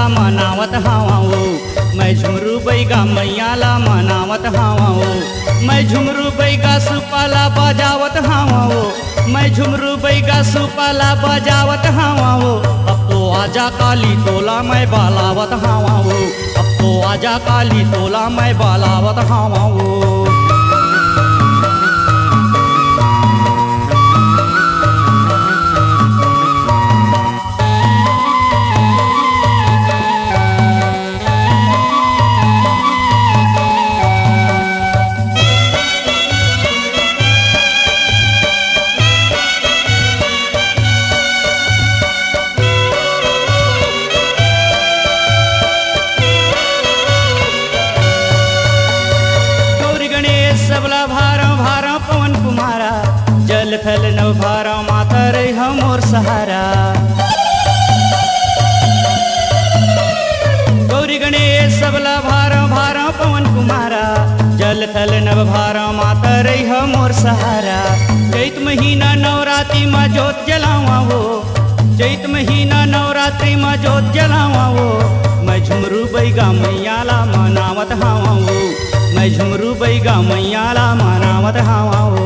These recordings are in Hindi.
मनावत हावा वो। मैं झुमरू बैगा मैया ला मनावत हावा वो। मैं झुमरू बैगा सुपाला बजावत हावा वो। मैं झुमरू बैगा सुपाला बजावत हावा वो। अब तो आजा काली तोला मैं बालावत हावा वो। अब तो आजा काली तोला मैं बालावत हावा वो। सबला भारा भारा पवन कुमारा, जल थल नव भारा माता रे हमोर सहारा। गौरी गणेश सबला भारा भारा पवन कुमारा, जल थल नव भारा माता रे हमोर सहारा। चैत महीना नवरात्रि में जोत जलावा वो। चैत महीना नवरात्रि में जोत जलावा वो। मैं झुमरू बैगा मैया ला मनावत हावा वो। मैं झुमरू बैगा मैया ला मनावत हावा वो।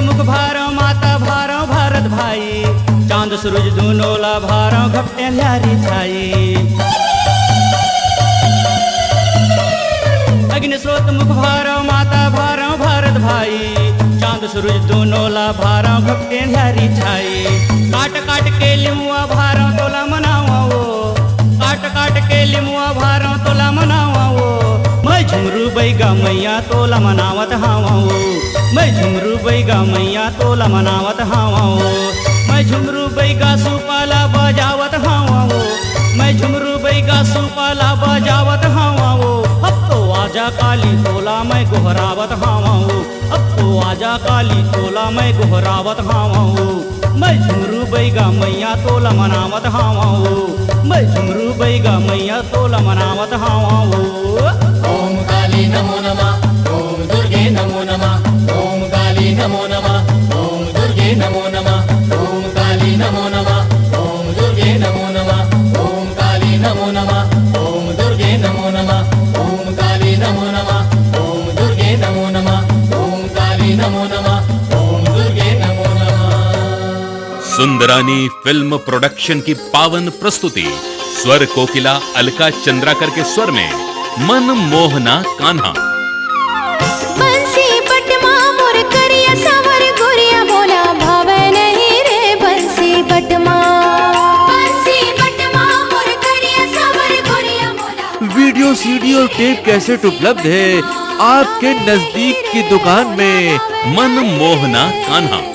मुख भारो माता भारो भारत भाई, चांद सूरज दोनों ला भारो घपटे ल्यारी छाई। अग्नि स्रोत मुख भारो माता भारो भारत भाई, चांद सूरज दोनों ला भारो घपटे ल्यारी छाई। काट काट के लिमुआ भारो तोला मनावा वो। काट काट के लिमुआ भारो तोला मनावा वो। मैं झुमरू बैगा मैया तोला मनावत हावा वो। मैं झुमरू बैगा मैया तोला मनावत हावा वो। मैं झुमरू बैगा सुपाला बजावत हावा वो। मैं झुमरू बैगा सुपाला बजावत हावा वो। अब तो आजा काली तोला मैं गोहरावत हावा वो। अब तो आजा काली तोला मैं गोहरावत हावा वो। मैं झुमरू बैगा मैया तोला मनावत हावा वो। मैं झुमरू बैगा मैया तोला मनावत हावा वो। ओम काली नमो नमः, ओम दुर्गे नमो नमः, ओम काली नमो नमः, ओम दुर्गे नमो नमः, ओम काली नमो नमः, ओम दुर्गे नमो नमः, ओम काली नमो नमः, ओम दुर्गे नमो नमः, ओम काली नमो नमः, ओम दुर्गे नमो नमः, ओम काली नमो नमः, ओम दुर्गे नमो नमः। सुंदरानी फिल्म प्रोडक्शन की पावन प्रस्तुति, स्वर कोकिला अलका चंद्राकर के स्वर में मन मोहना कान्हा। बंसी पटमा मोर करिया सावर गोरिया बोला भावे नहीं रे बंसी पटमा। बंसी पटमा मोर करिया सावर गोरिया बोला। वीडियो सीडी और टेप कैसेट उपलब्ध है आपके नजदीक की दुकान में। मन मोहना कान्हा।